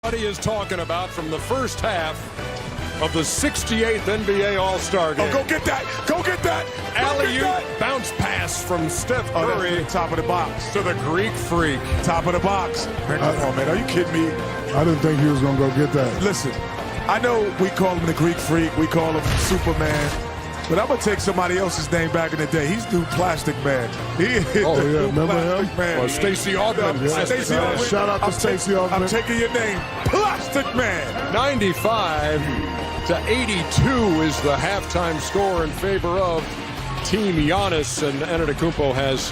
Everybody is talking about from the first half of the 68th NBA All-Star game. Oh, go get that! Go get that! Alley-oop bounce pass from Steph Curry. Top of the box. To the Greek Freak. Top of the box. Man, come on, man. Are you kidding me? I didn't think he was going to go get that. Listen, I know we call him the Greek Freak. We call him Superman. But I'm going to take somebody else's name back in the day. He's new Plastic Man. He is remember Plastic him? Man. Well, Stacey Augmon. Yeah. Stacey Augmon. Shout out to Stacey Augmon. I'm taking your name. Plastic Man. 95 to 82 is the halftime score in favor of Team Giannis. And Antetokounmpo has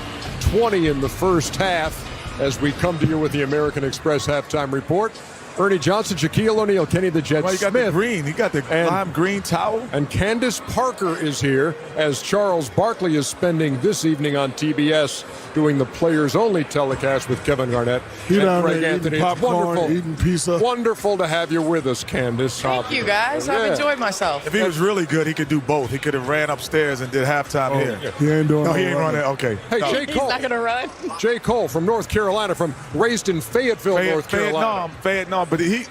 20 in the first half as we come to you with the American Express halftime report. Ernie Johnson, Shaquille O'Neal, Kenny the Jet Smith. The green. He got the lime green towel. And Candace Parker is here as Charles Barkley is spending this evening on TBS doing the players-only telecast with Kevin Garnett and Greg Anthony. Eating popcorn, Wonderful, eating pizza. Wonderful to have you with us, Candace. Thank you, guys. I've enjoyed myself. If he was really good, he could do both. He could have ran upstairs and did halftime here. Yeah. He ain't doing No, he ain't running. Okay. Hey, no. J. Cole. He's not going to run. J. Cole from North Carolina, raised in Fayetteville, North Carolina. Vietnam, but he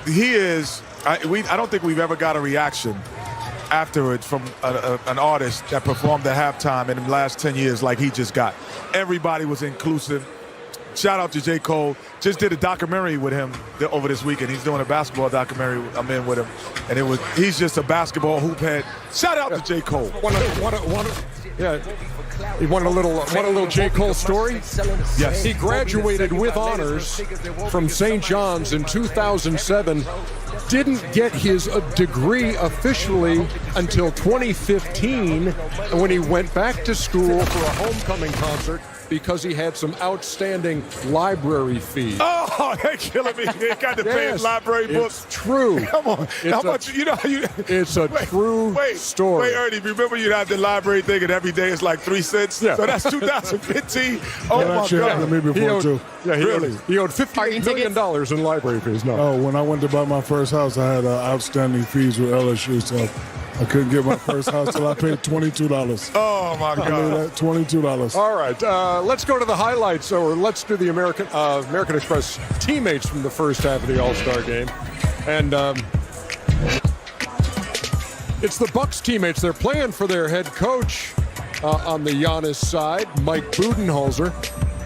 is. I don't think we've ever got a reaction afterwards from an artist that performed at halftime in the last 10 years like he just got. Everybody was inclusive. Shout out to J. Cole. Just did a documentary with him over this weekend. He's doing a basketball documentary. I'm in with him, and he's just a basketball hoop head. Shout out to J. Cole. He wanted a little J. Cole story. Yes. He graduated with honors from St. John's in 2007. Didn't get his degree officially until 2015 when he went back to school for a homecoming concert because he had some outstanding library fees. Oh, they're killing me. They got to pay his library books. It's true. Come on. How much? It's a true story. Wait, Ernie, remember you had the library thing and every day it's like 3 cents? Yeah. So that's 2015. Oh, my God. Happened to me before, too. Yeah, Really? He owed $58 million in library fees. No. Oh, when I went to buy my first house, I had outstanding fees with LSU, so I couldn't get my first house till I paid $22. Oh, my God. $22. All right, let's go to the highlights, or let's do the American Express teammates from the first half of the All-Star game. And it's the Bucks teammates. They're playing for their head coach on the Giannis side, Mike Budenholzer.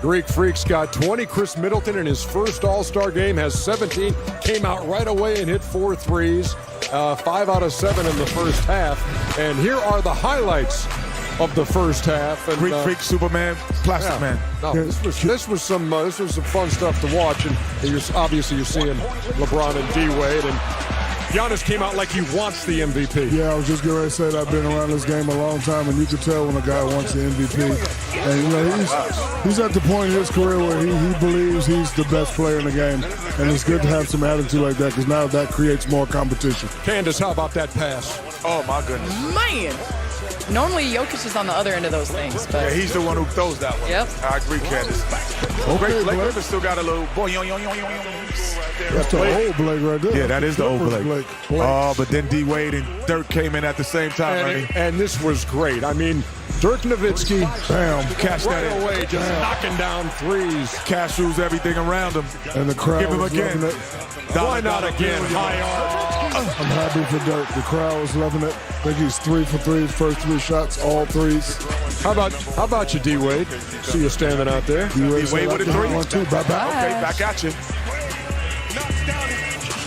Greek Freak's got 20. Chris Middleton in his first All-Star game has 17. Came out right away and hit 4 threes. 5 out of 7 in the first half. And here are the highlights of the first half. And, Greek Freak, Superman, Plastic Man. No, this was some fun stuff to watch. And you're seeing LeBron and D-Wade. And Giannis came out like he wants the MVP. Yeah, I was just getting ready to say that. I've been around this game a long time, and you can tell when a guy wants the MVP. And, he's at the point in his career where he believes he's the best player in the game, and it's good to have some attitude like that because now that creates more competition. Candace, how about that pass? Oh, my goodness. Man. Normally, Jokic is on the other end of those things. But Yeah, he's the one who throws that one. Yep. I agree, Candace. Okay, Blake Griffin still got a little boy. That's the old Blake right there. Yeah, that is the old Blake. Blake. Oh, but then D-Wade and Dirk came in at the same time, Ernie. And this was great. I mean, Dirk Nowitzki, Bam. Cash that right in. away, just knocking down threes. Cash rules everything around him. And the crowd Give him was again. loving it. Why not again? High arm. I'm happy for Dirk. The crowd was loving it. I think he's 3 for 3. First 3 shots, all threes. How about you, D-Wade? See you standing out there. D-Wade with a 3. 1, 2. Bye-bye. Okay, back at you.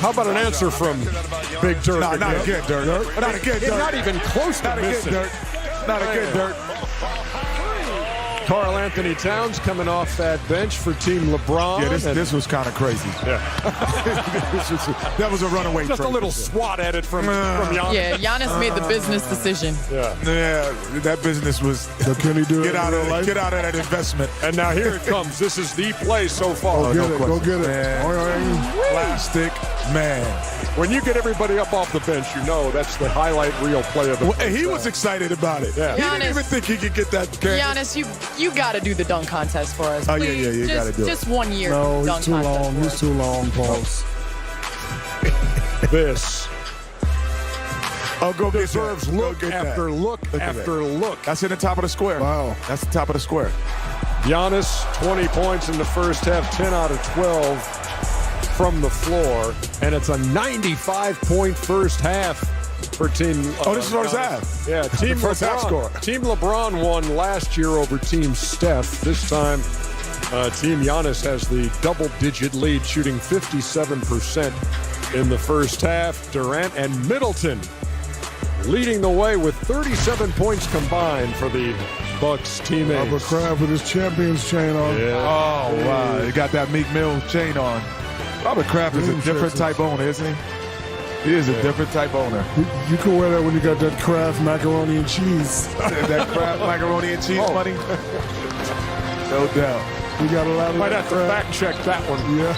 How about an answer from Big Dirk? Not again, Dirk. Not again, Dirk. Not even close to Not again, missing. Dirk. Not again, Dirk. Karl Anthony Towns coming off that bench for Team LeBron. Yeah, this was kind of crazy. Yeah. That was a runaway Just trade. a little swat at it from Giannis. yeah, Giannis made the business decision. Yeah. Yeah, that business was. So can he do it Get out in of real life? Get out of that investment. And now here it comes. This is the play so far. Go get it. Man. Plastic Man. When you get everybody up off the bench, you know that's the highlight reel play of the Well, he was excited about it. Yeah. He didn't Giannis. even think he could get that. Giannis, you got to do the dunk contest for us. Oh, yeah, Please. yeah, you gotta do it. Just 1 year No, dunk he's too contest. long. He's too long, Pauls. This Oh, go get deserves that. look Go get after that. look at after look. That's in the top of the square. Wow. That's the top of the square. Giannis, 20 points in the first half, 10 out of 12 from the floor, and it's a 95-point first half for Team. This is first half. Yeah, Team first half score. Team LeBron won last year over Team Steph. This time, Team Giannis has the double-digit lead, shooting 57% in the first half. Durant and Middleton leading the way with 37 points combined for the Bucks teammates. Robert Kraft with his champions chain on. Yeah. Oh, wow. He got that Meek Mill chain on. Robert Kraft is a different type owner, isn't he? He is a different type owner. You can wear that when you got that Kraft macaroni and cheese. That Kraft macaroni and cheese money? No doubt. We got a lot of Might that have to Kraft. fact check that one. Yeah.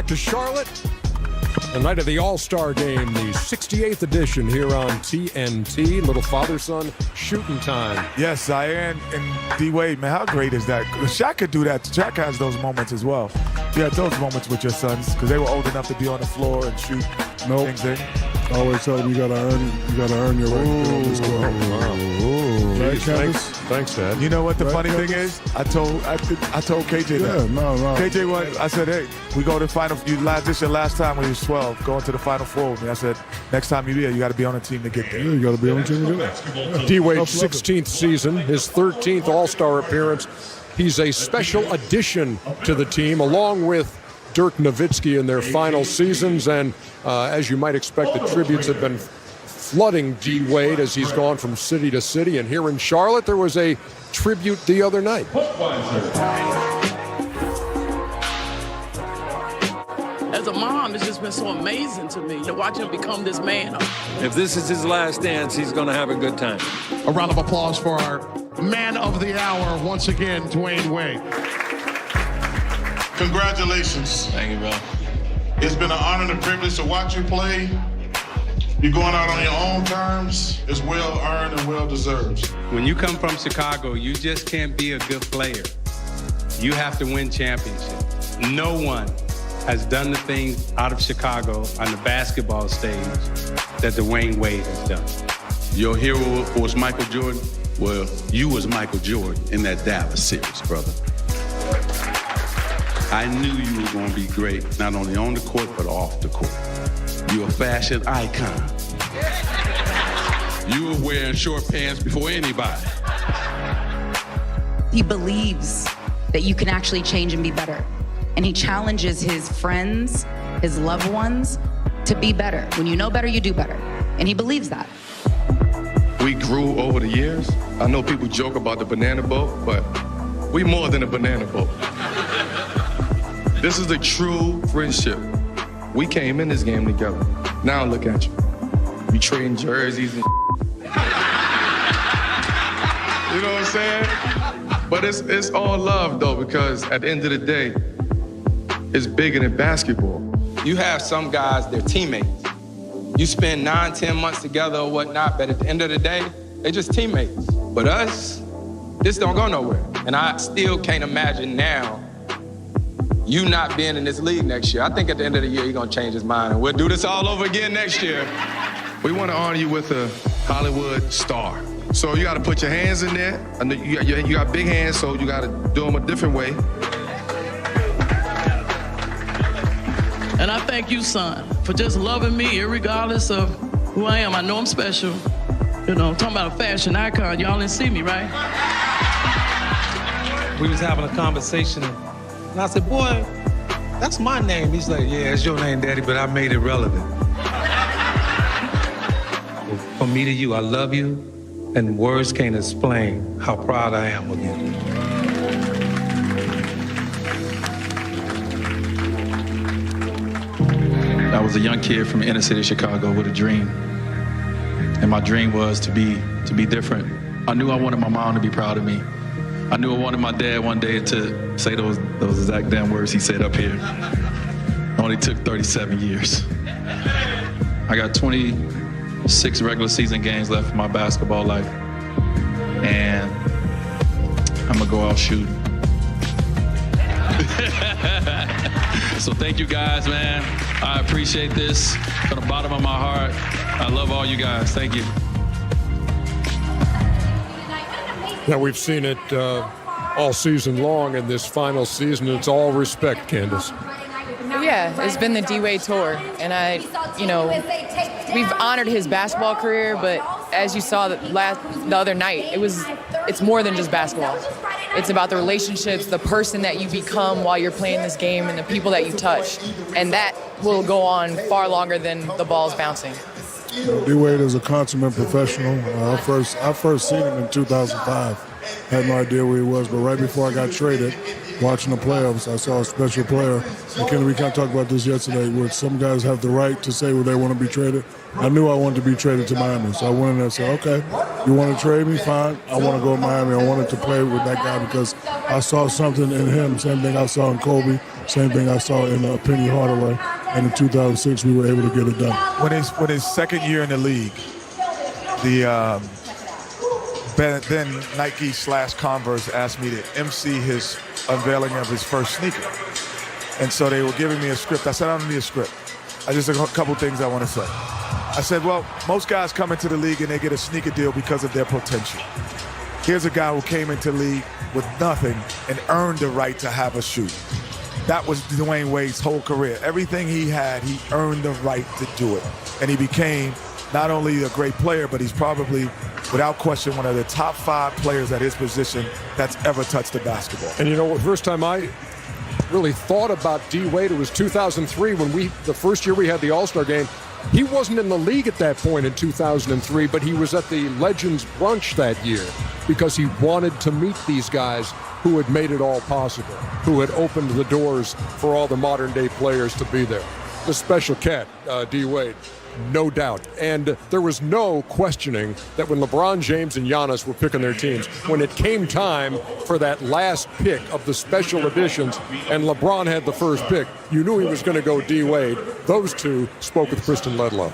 To Charlotte, the night of the All-Star Game, the 68th edition here on TNT. Little father-son shooting time. Yes, Zion and D-Wade, man, how great is that? Shaq could do that. Shaq has those moments as well. You had those moments with your sons because they were old enough to be on the floor and shoot things in. I always tell them you gotta earn your right to be on this court. Right, Candace? Thanks, Dad. You know what the Right, funny thing Candace? is? I told KJ that. Yeah, no. KJ won. I said, hey, we go to the final. This is your last time when you was 12, going to the Final Four with me. I said, next time you're here, you got to be on the team to get there. Yeah, you gotta be on the team to do that. D-Wade's 16th season, his 13th All-Star appearance. He's a special addition to the team, along with Dirk Nowitzki in their final seasons. And as you might expect, the tributes have been flooding D-Wade as he's gone from city to city. And here in Charlotte, there was a tribute the other night. As a mom, it's just been so amazing to me to watch him become this man. If this is his last dance, he's going to have a good time. A round of applause for our man of the hour, once again, Dwayne Wade. Congratulations. Thank you, bro. It's been an honor and a privilege to watch you play. You're going out on your own terms. It's well earned and well deserved. When you come from Chicago, you just can't be a good player. You have to win championships. No one has done the things out of Chicago on the basketball stage that Dwayne Wade has done. Your hero was Michael Jordan. Well, you was Michael Jordan in that Dallas series, brother. I knew you were going to be great, not only on the court, but off the court. You're a fashion icon. You were wearing short pants before anybody. He believes that you can actually change and be better. And he challenges his friends, his loved ones, to be better. When you know better, you do better. And he believes that. We grew over the years. I know people joke about the banana boat, but we more than a banana boat. This is a true friendship. We came in this game together. Now look at you. We trading jerseys and you know what I'm saying? But it's all love though, because at the end of the day, it's bigger than basketball. You have some guys, they're teammates. You spend 9, 10 months together or whatnot, but at the end of the day, they're just teammates. But us, this don't go nowhere. And I still can't imagine now you not being in this league next year. I think at the end of the year, he's gonna change his mind and we'll do this all over again next year. We want to honor you with a Hollywood star. So you got to put your hands in there. I know you got big hands, so you got to do them a different way. And I thank you, son, for just loving me regardless of who I am. I know I'm special. You know, talking about a fashion icon. Y'all didn't see me, right? We was having a conversation, and I said, boy, that's my name. He's like, yeah, it's your name, Daddy, but I made it relevant. From me to you, I love you, and words can't explain how proud I am of you. I was a young kid from the inner city of Chicago with a dream. And my dream was to be different. I knew I wanted my mom to be proud of me. I knew I wanted my dad one day to say those exact damn words he said up here. It only took 37 years. I got 26 regular season games left in my basketball life. And I'm gonna go out shooting. So thank you guys, man. I appreciate this from the bottom of my heart. I love all you guys. Thank you. Now, we've seen it all season long in this final season. It's all respect, Candace. Yeah, it's been the D-Wade tour, and we've honored his basketball career, but as you saw the other night, it's more than just basketball. It's about the relationships, the person that you become while you're playing this game, and the people that you touch, and that will go on far longer than the ball's bouncing. D-Wade is a consummate professional. I first seen him in 2005. Had no idea where he was, but right before I got traded, watching the playoffs, I saw a special player. And Kenny, we kind of talked about this yesterday, where some guys have the right to say where they want to be traded. I knew I wanted to be traded to Miami, so I went in there and said, okay, you want to trade me? Fine. I want to go to Miami. I wanted to play with that guy because I saw something in him, same thing I saw in Kobe, same thing I saw in Penny Hardaway. And in 2006, we were able to get it done. When his second year in the league, the then Nike/Converse asked me to MC his unveiling of his first sneaker. And so they were giving me a script. I said, I don't need a script. I just have a couple things I want to say. I said, well, most guys come into the league and they get a sneaker deal because of their potential. Here's a guy who came into the league with nothing and earned the right to have a shoe. That was Dwayne Wade's whole career. Everything he had, he earned the right to do it. And he became not only a great player, but he's probably, without question, one of the top 5 players at his position that's ever touched the basketball. And you know what, first time I really thought about D-Wade, it was 2003 when the first year we had the All-Star game. He wasn't in the league at that point in 2003, but he was at the Legends brunch that year because he wanted to meet these guys who had made it all possible, who had opened the doors for all the modern-day players to be there. The special cat, D-Wade. No doubt. And there was no questioning that when LeBron James and Giannis were picking their teams, when it came time for that last pick of the special editions and LeBron had the first pick, you knew he was going to go D-Wade. Those two spoke with Kristen Ledlow.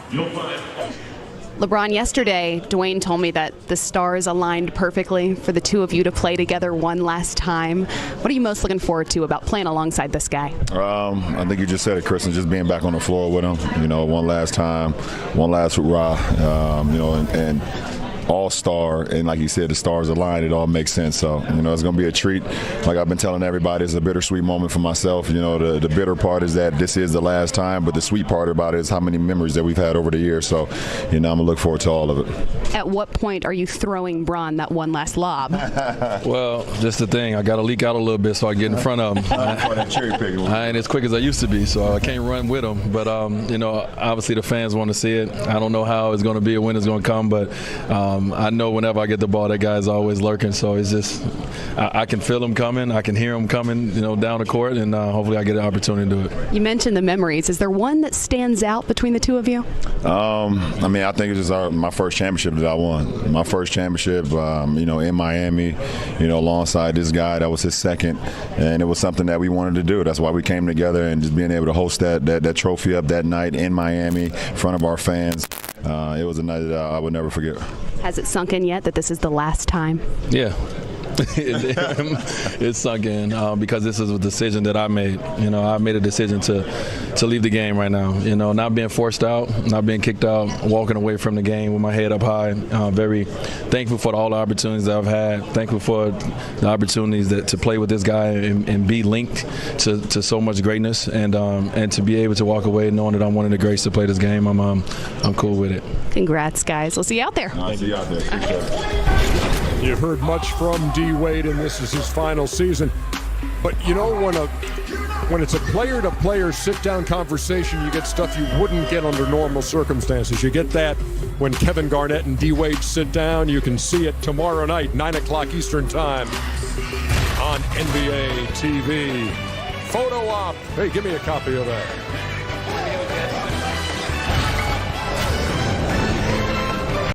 LeBron, yesterday, Dwayne told me that the stars aligned perfectly for the two of you to play together one last time. What are you most looking forward to about playing alongside this guy? I think you just said it, Kristen, just being back on the floor with him, one last time, one last hurrah, and all-star, and like you said, the stars aligned, it all makes sense. So, it's going to be a treat. Like I've been telling everybody, it's a bittersweet moment for myself. The bitter part is that this is the last time, but the sweet part about it is how many memories that we've had over the years. So, I'm going to look forward to all of it. At what point are you throwing Bron that one last lob? Well, just the thing, I got to leak out a little bit so I get in front of him. I ain't as quick as I used to be, so I can't run with him. But, obviously the fans want to see it. I don't know how it's going to be or when it's going to come, but I know whenever I get the ball, that guy's always lurking. So it's just, I can feel him coming. I can hear him coming, down the court, and hopefully I get an opportunity to do it. You mentioned the memories. Is there one that stands out between the two of you? I think it's just my first championship that I won. My first championship, in Miami, alongside this guy. That was his second, and it was something that we wanted to do. That's why we came together, and just being able to host that trophy up that night in Miami in front of our fans. It was a night that I would never forget. Has it sunk in yet that this is the last time? Yeah. It's sunk in because this is a decision that I made. I made a decision to leave the game right now. Not being forced out, not being kicked out, walking away from the game with my head up high. Very thankful for all the opportunities that I've had. Thankful for the opportunities to play with this guy and be linked to so much greatness, and to be able to walk away knowing that I'm one of the greats to play this game. I'm cool with it. Congrats, guys. We'll see you out there. I'll see you out there. You've heard much from D-Wade, and this is his final season. But when it's a player-to-player sit-down conversation, you get stuff you wouldn't get under normal circumstances. You get that when Kevin Garnett and D-Wade sit down. You can see it tomorrow night, 9 o'clock Eastern Time on NBA TV. Photo op. Hey, give me a copy of that.